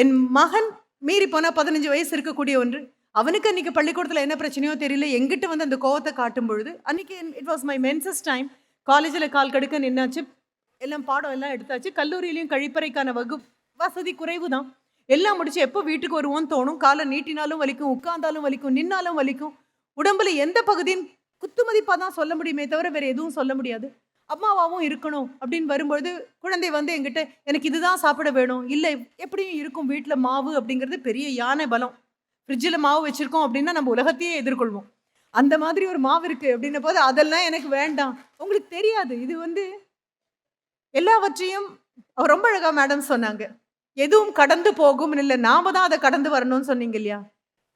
என் மகன் மீறி போனா 15 வயசு இருக்கக்கூடிய ஒன்று. அவனுக்கு அன்னைக்கு பள்ளிக்கூடத்துல என்ன பிரச்சனையோ தெரியல. என்கிட்ட வந்து அந்த கோவத்த காட்டும் பொழுது, அன்னைக்கு it was my menses time. காலேஜ்ல கால் கடுக்க நின்னாச்சு. எல்லாம் பாடம் எல்லாம் எடுத்தாச்சு. கல்லூரியிலயும் கழிப்பறைக்கான வசதி குறைவு தான். எல்லாம் முடிச்சு எப்போ வீட்டுக்கு வருவோம்னு தோணும். காலை நீட்டினாலும் வலிக்கும், உட்கார்ந்தாலும் வலிக்கும், நின்னாலும் வலிக்கும். உடம்புல எந்த பகுதின்னு குத்துமதிப்பா தான் சொல்ல முடியுமே தவிர வேற எதுவும் சொல்ல முடியாது. அம்மாவாவும் இருக்கணும் அப்படின்னு வரும்பொழுது குழந்தை வந்து என்கிட்ட எனக்கு இதுதான் சாப்பிட வேணும். இல்லை எப்படியும் இருக்கும் வீட்டில் மாவு அப்படிங்கிறது பெரிய யானை பலம். ஃப்ரிட்ஜில் மாவு வச்சிருக்கோம் அப்படின்னா நம்ம உலகத்தையே எதிர்கொள்வோம். அந்த மாதிரி ஒரு மாவு இருக்கு அப்படின்ன போது அதெல்லாம் எனக்கு வேண்டாம். உங்களுக்கு தெரியாது இது வந்து எல்லாவற்றையும் ரொம்ப அழகா மேடம் சொன்னாங்க. எதுவும் கடந்து போகும் இல்லை, நாம தான் அதை கடந்து வரணும்னு சொன்னீங்க இல்லையா?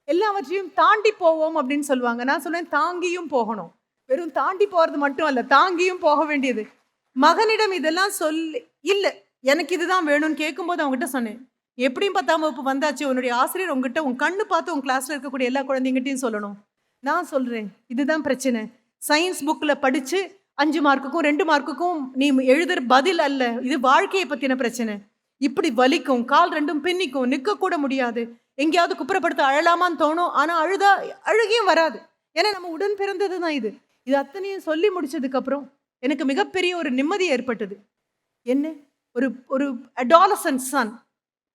எல்லாவற்றையும் தாண்டி போவோம் அப்படின்னு சொல்லுவாங்க. நான் சொன்னேன் தாங்கியும் போகணும். வெறும் தாண்டி போறது மட்டும் அல்ல, தாங்கியும் போக வேண்டியது. மகனிடம் இதெல்லாம் சொல்லி இல்ல எனக்கு இதுதான் வேணும்னு கேட்கும்போது அவங்ககிட்ட சொன்னேன், எப்படியும் 10ஆம் வகுப்பு வந்தாச்சு, உன்னுடைய ஆசிரியர் உங்ககிட்ட உன் கண்ணு பார்த்து உன் கிளாஸ்ல இருக்கக்கூடிய எல்லா குழந்தைங்கிட்டையும் சொல்லணும். நான் சொல்றேன் இதுதான் பிரச்சனை. சயின்ஸ் புக்ல படிச்சு 5 மார்க்குக்கும் 2 மார்க்குக்கும் நீ எழுதுற பதில் அல்ல, இது வாழ்க்கையை பத்தின பிரச்சனை. இப்படி வலிக்கும், கால் ரெண்டும் பின்னிக்கும், நிற்க கூட முடியாது, எங்கேயாவது குப்புறப்படுத்த அழலாமான்னு தோணும். ஆனா அழுகியும் வராது. ஏன்னா நம்ம உடன் பிறந்தது தான் இது. இது அத்தனையும் சொல்லி முடிச்சதுக்கு அப்புறம் எனக்கு மிகப்பெரிய ஒரு நிம்மதி ஏற்பட்டது. என்ன ஒரு ஒரு அடாலசன்ட் சன்,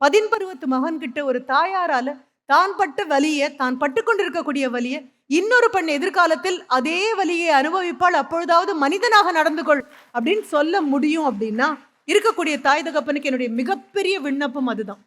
10 பருவத்து மகன் கிட்ட ஒரு தாயாரால தான் பட்ட வலியை, தான் பட்டுக்கொண்டிருக்கக்கூடிய வலியை இன்னொரு பெண் எதிர்காலத்தில் அதே வலியை அனுபவிப்பாள், அப்பொழுதாவது மனிதனாக நடந்து கொள் அப்படின்னு சொல்ல முடியும். அப்படின்னா இருக்கக்கூடிய தாய் தகப்பனுக்கு என்னுடைய மிகப்பெரிய விண்ணப்பம் அதுதான்.